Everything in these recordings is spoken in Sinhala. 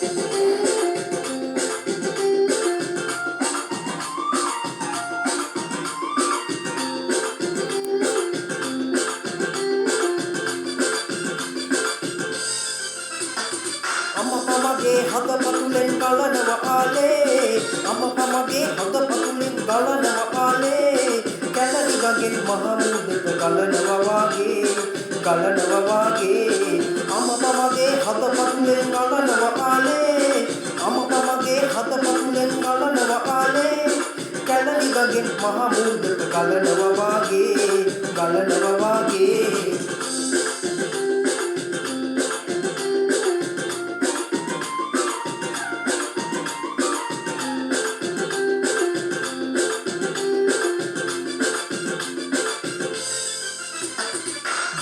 අම්මපමගේ හදපතුලෙන් ගලනවා ආලේ අම්මපමගේ හදපතුලෙන් ගලනවා ආලේ කැලණි ගඟෙන් මහ මුහුදට ගලනවා වාගේ අම්මපමගේ හදපතුලෙන් ගලනවා ආලේ අම්මපමගේ හදපතුලෙන් ගලනවා ආලේ කැලණි ගඟෙන් මහ මුහුදට ගලනවා වාගේ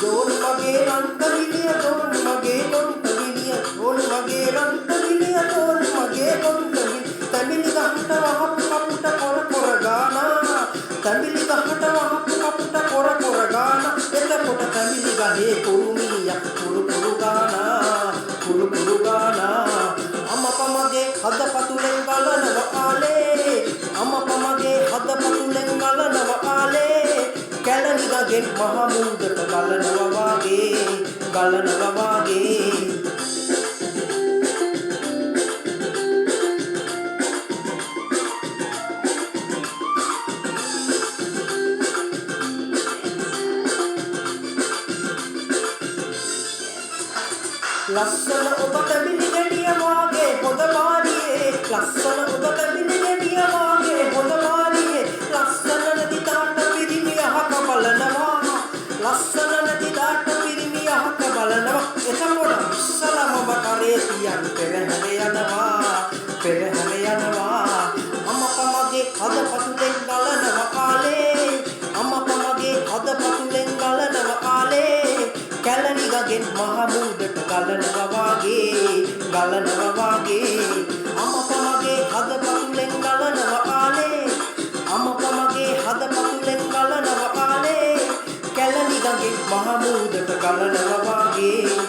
Don mage rantaviliya don mage rantaviliya don mage rantaviliya don mage rantaviliya tamili gahata wahapu kaputa kora kora gana tamili gahata wahapu kaputa kora kora gana etakota tamili gahe kurumiya kuru kuru gana ammapamage hadapatulen galanawa aale ammapamage hadapatulen galanawa aale Kelani ගඟෙන් මහ මුහුදට ගලනවා වාගේ ලස්සන ඔබ තැඹිලි ගෙඩිය වාගේ පොද මාරියේ ලස්සන ඔබ තැඹිලි ගෙඩිය වාගේ පොද මාරියේ ලස්සන නැති තාට පිරිමි අහක බලනවා ලස්සන නැති තාට පිරිමි අහක බලනවා එතකොට ඉස්සලම ඔබ කරේ තියන් පෙරහැර යනවා අම්මපමගේ හදපතුලෙන් ගලනවා ආලේ අම්මපමගේ හදපතුලෙන් ගලනවා ආලේ කැලණි ගඟෙන් මහ මුහුදට ගලනවා වාගේ අම්මපමගේ හදපතුලෙන් ගලනවා ආලේ අම්මපමගේ හදපතුලෙන් ගලනවා ආලේ කැලණි ගඟෙන් මහ මුහුදට ගලනවා වාගේ